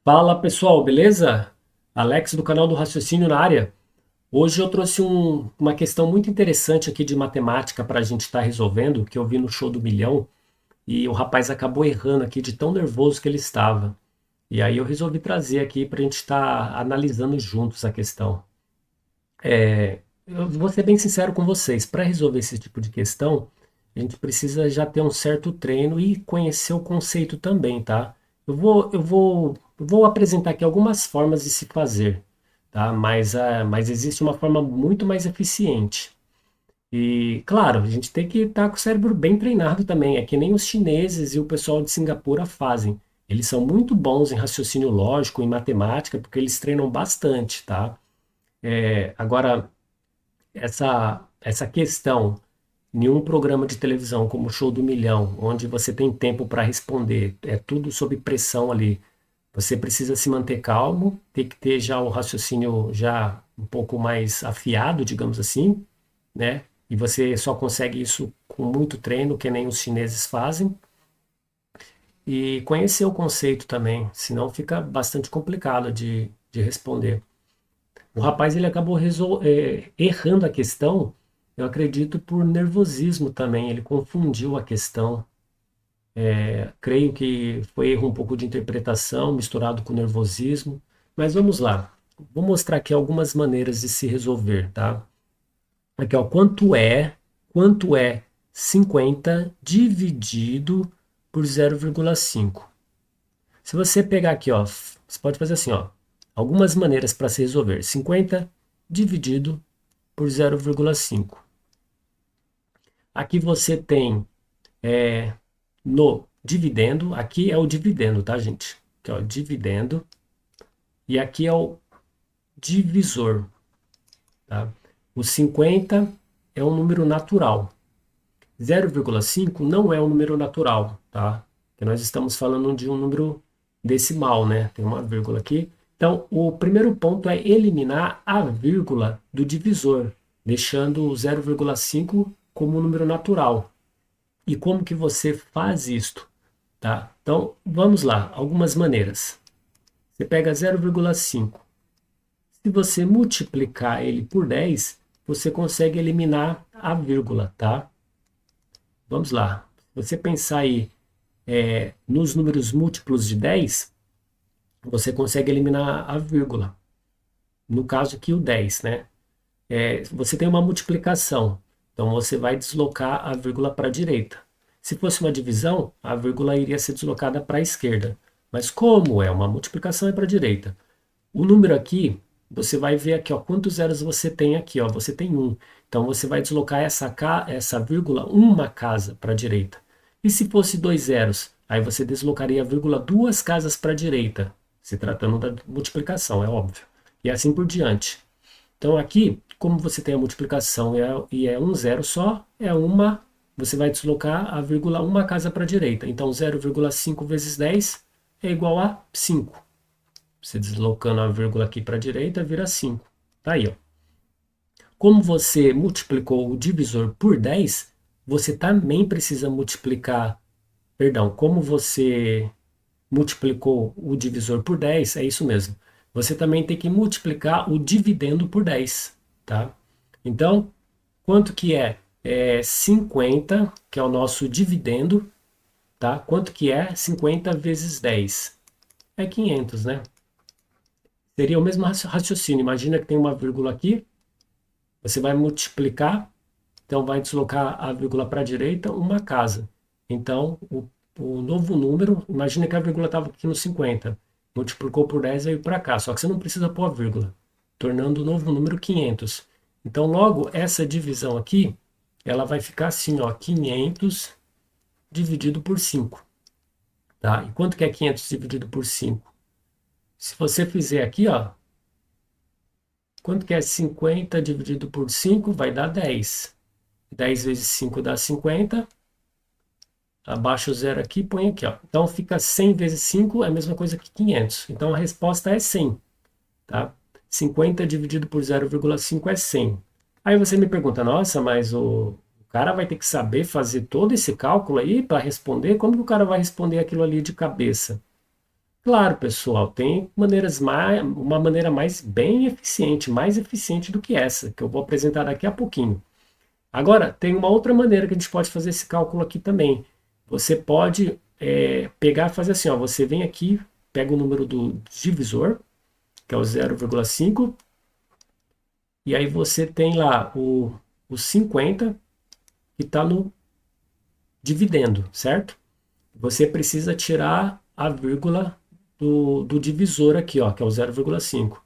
Fala pessoal, beleza? Alex do canal do Raciocínio na área. Hoje eu trouxe uma questão muito interessante aqui de matemática para a gente estar resolvendo, que eu vi no Show do Milhão, e o rapaz acabou errando aqui de tão nervoso que ele estava. E aí eu resolvi trazer aqui para a gente estar analisando juntos a questão. Eu vou ser bem sincero com vocês, para resolver esse tipo de questão, a gente precisa já ter um certo treino e conhecer o conceito também, tá? Eu vou apresentar aqui algumas formas de se fazer, tá? Mas existe uma forma muito mais eficiente. E, claro, a gente tem que estar com o cérebro bem treinado também. É que nem os chineses e o pessoal de Singapura fazem. Eles são muito bons em raciocínio lógico, em matemática, porque eles treinam bastante, tá? Agora, essa questão em um programa de televisão como o Show do Milhão, onde você tem tempo para responder, é tudo sob pressão ali. Você precisa se manter calmo, tem que ter já o raciocínio já um pouco mais afiado, digamos assim, né? E você só consegue isso com muito treino, que nem os chineses fazem, e conhecer o conceito também, senão fica bastante complicado de responder. O rapaz ele acabou errando a questão, eu acredito, por nervosismo também. Ele confundiu a questão. Creio que foi erro um pouco de interpretação misturado com nervosismo. Mas vamos lá. Vou mostrar aqui algumas maneiras de se resolver, tá? Aqui, ó, quanto é 50 dividido por 0,5? Se você pegar aqui, ó, você pode fazer assim, ó, algumas maneiras para se resolver. 50 dividido por 0,5. Aqui você tem no dividendo, aqui é o dividendo, tá, gente? Aqui, ó, dividendo, e aqui é o divisor, tá? O 50 é um número natural. 0,5 não é um número natural, tá? Porque nós estamos falando de um número decimal, né? Tem uma vírgula aqui. Então, o primeiro ponto é eliminar a vírgula do divisor, deixando o 0,5 como um número natural. E como que você faz isto? Tá? Então, vamos lá, algumas maneiras. Você pega 0,5. Se você multiplicar ele por 10, você consegue eliminar a vírgula, tá? Vamos lá. Se você pensar aí nos números múltiplos de 10, você consegue eliminar a vírgula. No caso aqui, o 10, né? Você tem uma multiplicação, então você vai deslocar a vírgula para a direita. Se fosse uma divisão, a vírgula iria ser deslocada para a esquerda. Mas como é uma multiplicação, é para a direita. O número aqui, você vai ver aqui, ó, quantos zeros você tem aqui, ó, você tem um. Então você vai deslocar essa vírgula uma casa para a direita. E se fosse dois zeros, aí você deslocaria a vírgula duas casas para a direita, se tratando da multiplicação, é óbvio. E assim por diante. Então aqui, como você tem a multiplicação e é um zero só, você vai deslocar a vírgula uma casa para a direita. Então 0,5 vezes 10 é igual a 5. Você deslocando a vírgula aqui para a direita, vira 5. Tá aí, ó. Como você multiplicou o divisor por 10, você também precisa multiplicar, perdão, como você multiplicou o divisor por 10, é isso mesmo. Você também tem que multiplicar o dividendo por 10, tá? Então, quanto que é? É 50, que é o nosso dividendo, tá? Quanto que é 50 vezes 10? É 500, né? Seria o mesmo raciocínio. Imagina que tem uma vírgula aqui, você vai multiplicar, então vai deslocar a vírgula para a direita uma casa. Então, o novo número, imagina que a vírgula estava aqui no 50, multiplicou por 10 e veio para cá, só que você não precisa pôr a vírgula, tornando o novo número 500. Então, logo, essa divisão aqui, ela vai ficar assim, ó, 500 dividido por 5. Tá? E quanto que é 500 dividido por 5? Se você fizer aqui, ó, quanto que é 50 dividido por 5? Vai dar 10. 10 vezes 5 dá 50. Abaixa o zero aqui, põe aqui, ó. Então fica 100 vezes 5 é a mesma coisa que 500. Então a resposta é 100, tá? 50 dividido por 0,5 é 100. Aí você me pergunta, nossa, mas o cara vai ter que saber fazer todo esse cálculo aí para responder? Como que o cara vai responder aquilo ali de cabeça? Claro, pessoal, tem uma maneira mais bem eficiente, mais eficiente do que essa, que eu vou apresentar daqui a pouquinho. Agora, tem uma outra maneira que a gente pode fazer esse cálculo aqui também. Você pode pegar e fazer assim, ó, você vem aqui, pega o número do divisor, que é o 0,5, e aí você tem lá o 50, que está no dividendo, certo? Você precisa tirar a vírgula do divisor aqui, ó, que é o 0,5.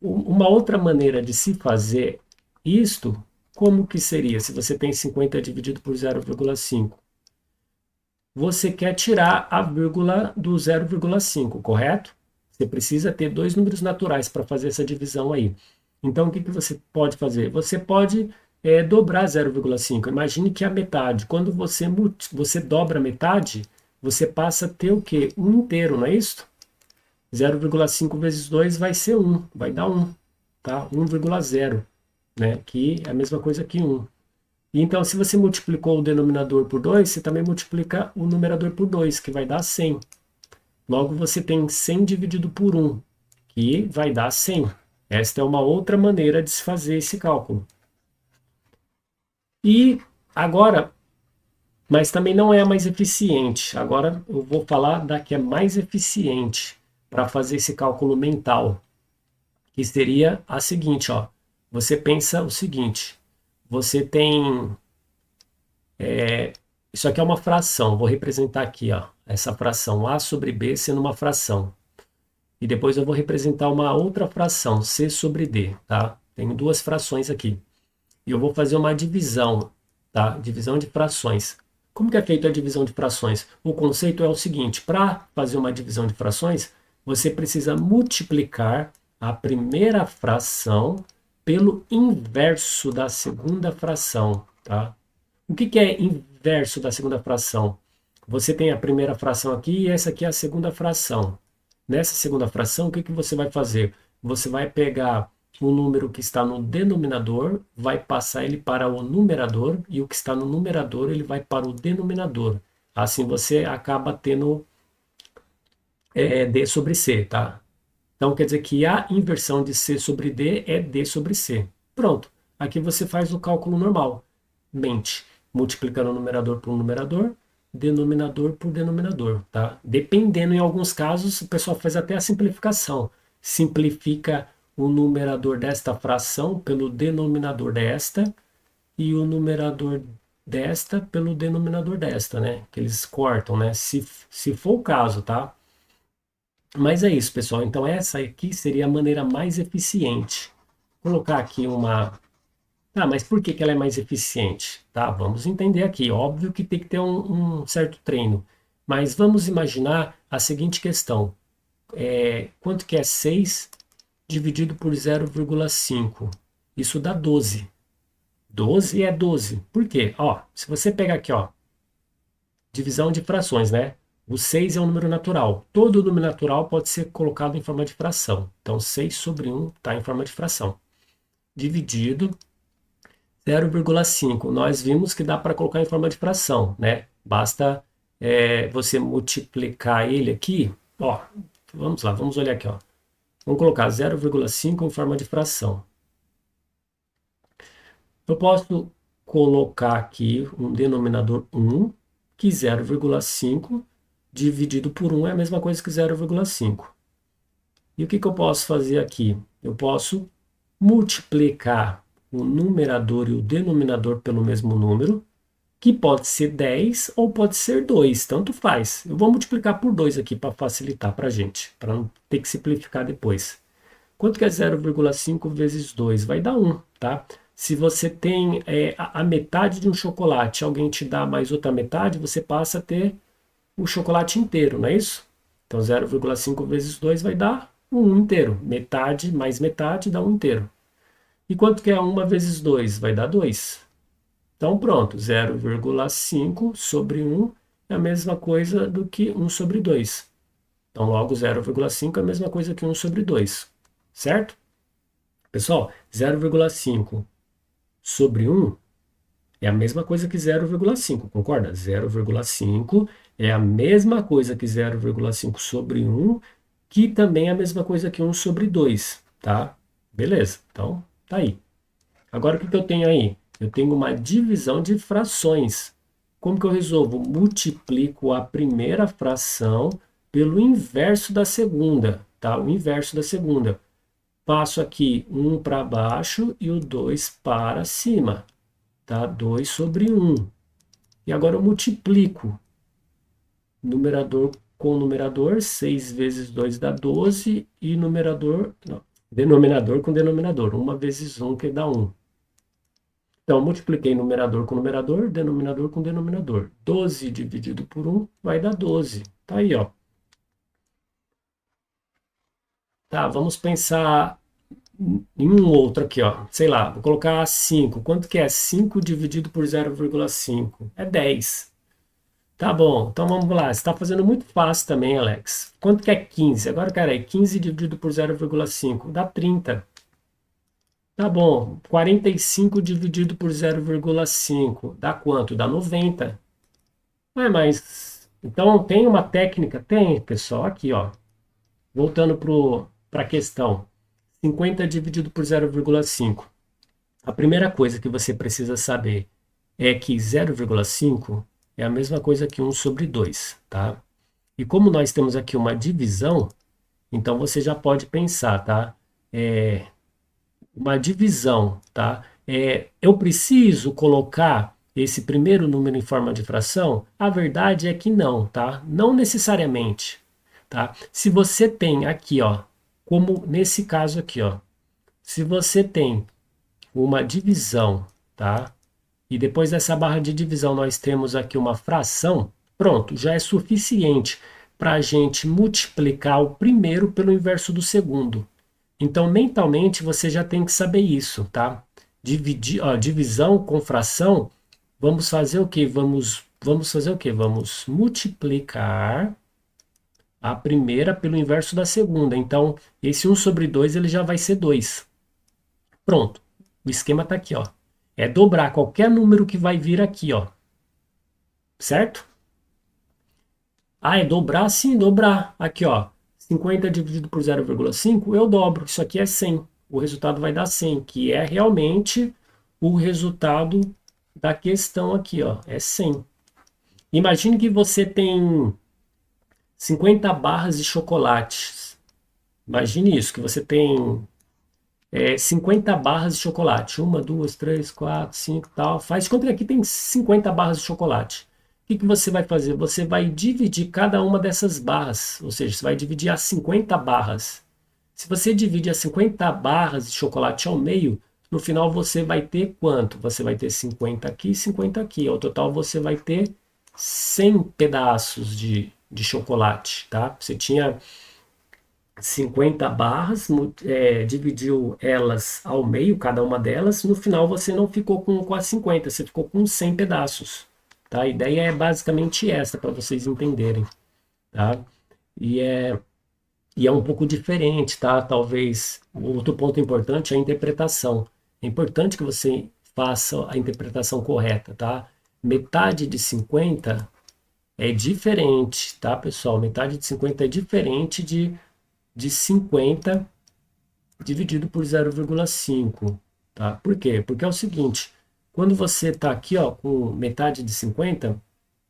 Uma outra maneira de se fazer isto, como que seria se você tem 50 dividido por 0,5? Você quer tirar a vírgula do 0,5, correto? Você precisa ter dois números naturais para fazer essa divisão aí. Então, o que que você pode fazer? Você pode dobrar 0,5. Imagine que a metade, quando você dobra a metade, você passa a ter o quê? Um inteiro, não é isso? 0,5 vezes 2 vai ser 1, vai dar 1, tá? 1,0, né? Que é a mesma coisa que 1. Então, se você multiplicou o denominador por 2, você também multiplica o numerador por 2, que vai dar 100. Logo, você tem 100 dividido por 1, que vai dar 100. Esta é uma outra maneira de se fazer esse cálculo. E agora, mas também não é a mais eficiente. Agora eu vou falar da que é mais eficiente para fazer esse cálculo mental, que seria a seguinte, ó. Você pensa o seguinte, você tem isso aqui é uma fração, vou representar aqui, ó, essa fração A sobre B sendo uma fração. E depois eu vou representar uma outra fração, C sobre D, tá? Tenho duas frações aqui. E eu vou fazer uma divisão, tá? Divisão de frações. Como que é feita a divisão de frações? O conceito é o seguinte, para fazer uma divisão de frações, você precisa multiplicar a primeira fração pelo inverso da segunda fração, tá? O que que é inverso da segunda fração? Você tem a primeira fração aqui e essa aqui é a segunda fração. Nessa segunda fração, o que que você vai fazer? Você vai pegar o número que está no denominador, vai passar ele para o numerador, e o que está no numerador, ele vai para o denominador. Assim você acaba tendo D sobre C, tá? Então quer dizer que a inversão de C sobre D é D sobre C. Pronto. Aqui você faz o cálculo normal. Mente, multiplicando o numerador por numerador, denominador por denominador, tá? Dependendo, em alguns casos, o pessoal faz até a simplificação. Simplifica o numerador desta fração pelo denominador desta e o numerador desta pelo denominador desta, né? Que eles cortam, né? Se for o caso, tá? Mas é isso, pessoal. Então, essa aqui seria a maneira mais eficiente. Vou colocar aqui uma. Ah, mas por que que ela é mais eficiente? Tá, vamos entender aqui. Óbvio que tem que ter um certo treino. Mas vamos imaginar a seguinte questão. Quanto que é 6 dividido por 0,5? Isso dá 12. 12 é 12. Por quê? Ó, se você pegar aqui, ó, divisão de frações, né? O 6 é um número natural. Todo número natural pode ser colocado em forma de fração. Então, 6 sobre 1 está em forma de fração. Dividido 0,5. Nós vimos que dá para colocar em forma de fração, né? Basta você multiplicar ele aqui. Ó, vamos lá, vamos olhar aqui. Ó. Vamos colocar 0,5 em forma de fração. Eu posso colocar aqui um denominador 1, que 0,5 dividido por 1 é a mesma coisa que 0,5. E o que eu posso fazer aqui? Eu posso multiplicar o numerador e o denominador pelo mesmo número, que pode ser 10 ou pode ser 2, tanto faz. Eu vou multiplicar por 2 aqui para facilitar para a gente, para não ter que simplificar depois. Quanto que é 0,5 vezes 2? Vai dar 1, tá? Se você tem a metade de um chocolate, alguém te dá mais outra metade, você passa a ter o chocolate inteiro, não é isso? Então 0,5 vezes 2 vai dar 1 inteiro. Metade mais metade dá 1 inteiro. E quanto que é 1 vezes 2? Vai dar 2. Então pronto, 0,5 sobre 1 é a mesma coisa do que 1 sobre 2. Então logo 0,5 é a mesma coisa que 1 sobre 2. Certo? Pessoal, 0,5 sobre 1 É a mesma coisa que 0,5, concorda? 0,5 é a mesma coisa que 0,5 sobre 1, que também é a mesma coisa que 1 sobre 2, tá? Beleza, então tá aí. Agora o que que eu tenho aí? Eu tenho uma divisão de frações. Como que eu resolvo? Multiplico a primeira fração pelo inverso da segunda, tá? O inverso da segunda. Passo aqui 1 para baixo e o 2 para cima, tá? 2 sobre 1. E agora eu multiplico numerador com numerador, 6 vezes 2 dá 12, e numerador, não, denominador com denominador, 1 vezes 1 que dá 1. Então, multipliquei numerador com numerador, denominador com denominador. 12 dividido por 1 vai dar 12. Tá aí, ó. Tá, vamos pensar em um outro aqui, ó. Sei lá, vou colocar 5. Quanto que é 5 dividido por 0,5? É 10. Tá bom, então vamos lá. Você está fazendo muito fácil também, Alex. Quanto que é 15? Agora, cara, é 15 dividido por 0,5 dá 30. Tá bom, 45 dividido por 0,5 dá quanto? Dá 90. Mas então tem uma técnica? Tem, pessoal, aqui, ó. Voltando para a questão. 50 dividido por 0,5. A primeira coisa que você precisa saber é que 0,5 é a mesma coisa que 1 sobre 2, tá? E como nós temos aqui uma divisão, então você já pode pensar, tá? Uma divisão, tá? Eu preciso colocar esse primeiro número em forma de fração? A verdade é que não, tá? Não necessariamente, tá? Se você tem aqui, ó, como nesse caso aqui, ó, se você tem uma divisão, tá? E depois dessa barra de divisão nós temos aqui uma fração, pronto, já é suficiente para a gente multiplicar o primeiro pelo inverso do segundo. Então, mentalmente, você já tem que saber isso, tá? Dividir, ó, divisão com fração, vamos fazer o quê? Vamos fazer o quê? Vamos multiplicar a primeira pelo inverso da segunda. Então, esse 1 sobre 2 ele já vai ser 2. Pronto. O esquema está aqui, ó. É dobrar qualquer número que vai vir aqui, ó. Certo? Ah, é dobrar? Sim, dobrar. Aqui, ó. 50 dividido por 0,5, eu dobro. Isso aqui é 100. O resultado vai dar 100, que é realmente o resultado da questão aqui, ó. É 100. Imagine que você tem 50 barras de chocolates. Imagine isso, que você tem 50 barras de chocolate. Uma, duas, três, quatro, cinco, tal. Faz de conta que aqui tem 50 barras de chocolate. O que que você vai fazer? Você vai dividir cada uma dessas barras, ou seja, você vai dividir as 50 barras. Se você divide as 50 barras de chocolate ao meio, no final você vai ter quanto? Você vai ter 50 aqui e 50 aqui. Ao total você vai ter 100 pedaços de chocolate, tá? Você tinha 50 barras, dividiu elas ao meio, cada uma delas. No final você não ficou com as 50, você ficou com 100 pedaços. Tá? A ideia é basicamente essa, para vocês entenderem. Tá? E é, e é um pouco diferente, tá? Talvez outro ponto importante é a interpretação. É importante que você faça a interpretação correta, tá? Metade de 50 é diferente, tá, pessoal? Metade de 50 é diferente de 50 dividido por 0,5, tá? Por quê? Porque é o seguinte, quando você está aqui, ó, com metade de 50,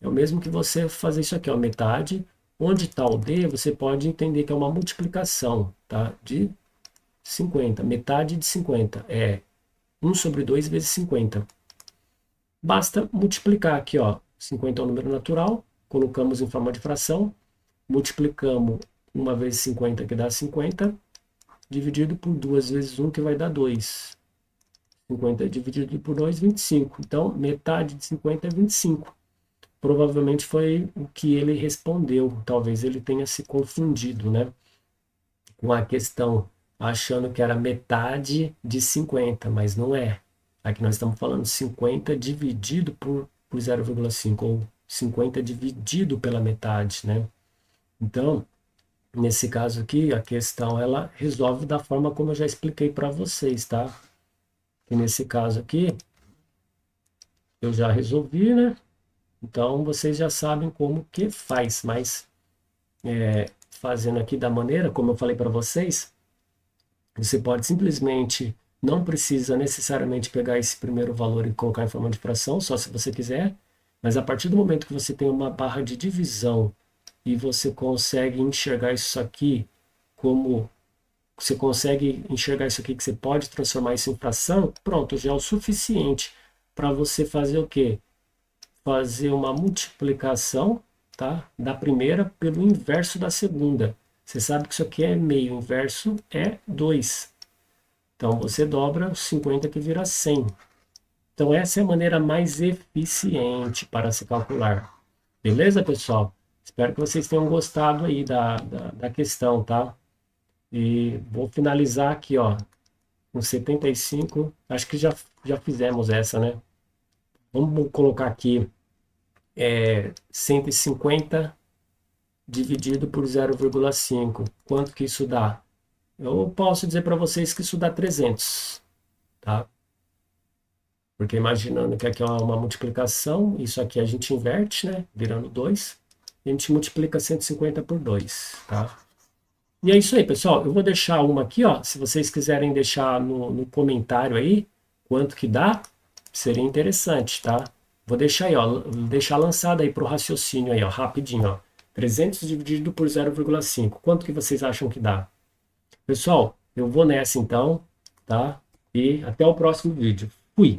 é o mesmo que você fazer isso aqui, ó, metade, onde está o D, você pode entender que é uma multiplicação, tá? De 50, metade de 50 é 1 sobre 2 vezes 50. Basta multiplicar aqui, ó, 50 é um número natural, colocamos em forma de fração, multiplicamos 1 vezes 50, que dá 50, dividido por 2 vezes 1, que vai dar 2. 50 dividido por 2, 25. Então, metade de 50 é 25. Provavelmente foi o que ele respondeu. Talvez ele tenha se confundido, né? Com a questão, achando que era metade de 50, mas não é. Aqui nós estamos falando 50 dividido por 0,5, ou 50 dividido pela metade, né? Então, nesse caso aqui, a questão ela resolve da forma como eu já expliquei para vocês, tá? E nesse caso aqui, eu já resolvi, né? Então vocês já sabem como que faz, mas fazendo aqui da maneira, como eu falei para vocês, você pode simplesmente, não precisa necessariamente pegar esse primeiro valor e colocar em forma de fração, só se você quiser, mas a partir do momento que você tem uma barra de divisão e você consegue enxergar isso aqui como você consegue enxergar isso aqui que você pode transformar isso em fração, pronto, já é o suficiente para você fazer o quê? Fazer uma multiplicação, tá? Da primeira pelo inverso da segunda. Você sabe que isso aqui é meio, o inverso é 2. Então você dobra os 50 que vira 100. Então essa é a maneira mais eficiente para se calcular. Beleza, pessoal? Espero que vocês tenham gostado aí da questão, tá? E vou finalizar aqui, ó, com 75. Acho que já fizemos essa, né? Vamos colocar aqui 150 dividido por 0,5. Quanto que isso dá? Eu posso dizer para vocês que isso dá 300, tá? Porque imaginando que aqui é uma multiplicação, isso aqui a gente inverte, né? Virando 2. A gente multiplica 150 por 2, tá? E é isso aí, pessoal. Eu vou deixar uma aqui, ó. Se vocês quiserem deixar no comentário aí quanto que dá, seria interessante, tá? Vou deixar aí, ó. Deixar lançada aí para o raciocínio aí, ó. Rapidinho, ó. 300 dividido por 0,5. Quanto que vocês acham que dá? Pessoal, eu vou nessa então, tá? E até o próximo vídeo. Fui!